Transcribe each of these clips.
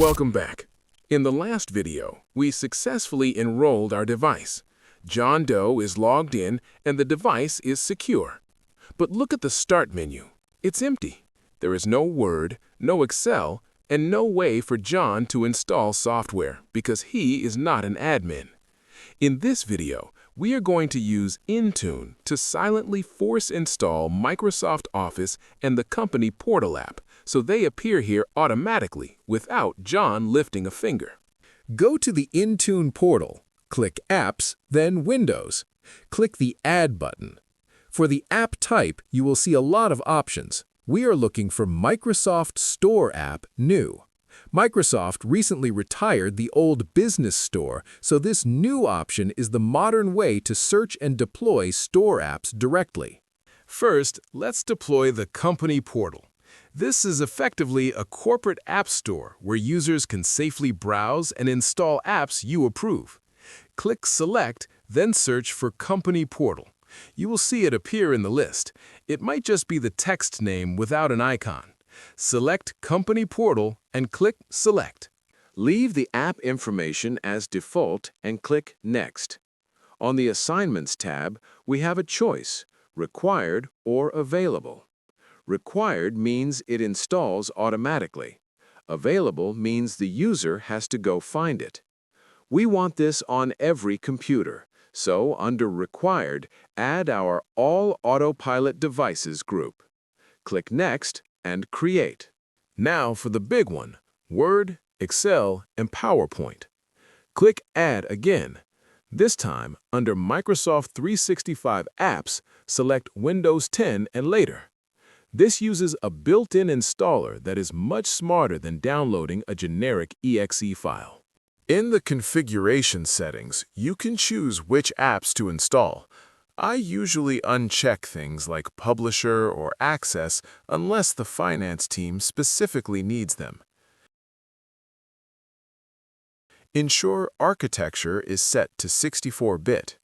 Welcome back. In the last video, we successfully enrolled our device. John Doe is logged in and the device is secure. But look at the Start menu. It's empty. There is no Word, no Excel, and no way for John to install software because he is not an admin. In this video, we are going to use Intune to silently force install Microsoft Office and the company portal app so they appear here automatically without John lifting a finger. Go to the Intune portal, click Apps, then Windows. Click the Add button. For the app type, you will see a lot of options. We are looking for Microsoft Store app New. Microsoft recently retired the old Business Store, so this new option is the modern way to search and deploy store apps directly. First, let's deploy the company portal. This is effectively a corporate app store where users can safely browse and install apps you approve. Click Select, then search for Company Portal. You will see it appear in the list. It might just be the text name without an icon. Select Company Portal and click Select. Leave the app information as default and click Next. On the Assignments tab, we have a choice, Required or Available. Required means it installs automatically. Available means the user has to go find it. We want this on every computer, so under Required, add our All Autopilot Devices group. Click Next and Create. Now for the big one, Word, Excel, and PowerPoint. Click Add again. This time, under Microsoft 365 Apps, select Windows 10 and later. This uses a built-in installer that is much smarter than downloading a generic exe file. In the configuration settings, you can choose which apps to install. I usually uncheck things like Publisher or Access unless the finance team specifically needs them. Ensure architecture is set to 64-bit.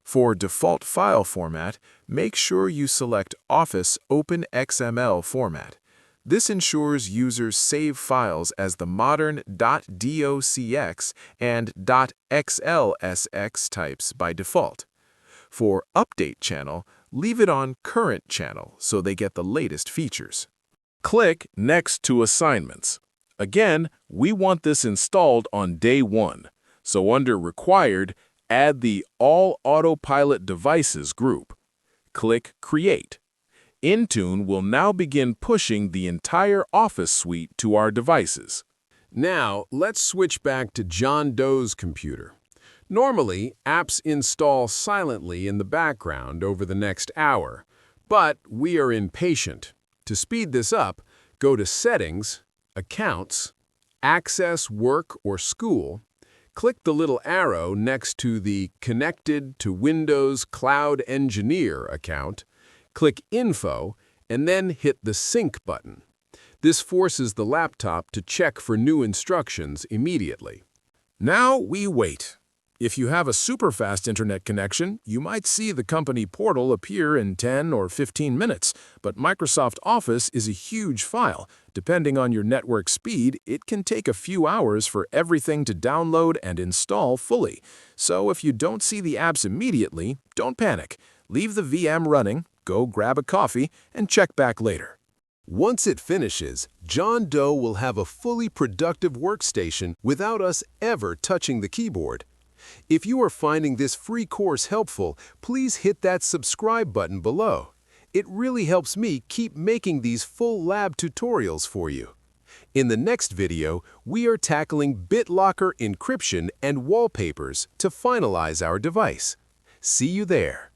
For default file format, make sure you select Office Open XML format. This ensures users save files as the modern .docx and .xlsx types by default. For Update Channel, leave it on Current Channel so they get the latest features. Click Next to Assignments. Again, we want this installed on day 1, so under Required, add the All Autopilot Devices group. Click Create. Intune will now begin pushing the entire Office suite to our devices. Now, let's switch back to John Doe's computer. Normally, apps install silently in the background over the next hour, but we are impatient. To speed this up, go to Settings, Accounts, Access Work or School, click the little arrow next to the Connected to Windows Cloud Engineer account, click Info, and then hit the Sync button. This forces the laptop to check for new instructions immediately. Now we wait. If you have a super fast internet connection, you might see the company portal appear in 10 or 15 minutes, but Microsoft Office is a huge file. Depending on your network speed, it can take a few hours for everything to download and install fully. So if you don't see the apps immediately, don't panic. Leave the VM running, go grab a coffee, and check back later. Once it finishes, John Doe will have a fully productive workstation without us ever touching the keyboard. If you are finding this free course helpful, please hit that subscribe button below. It really helps me keep making these full lab tutorials for you. In the next video, we are tackling BitLocker encryption and wallpapers to finalize our device. See you there.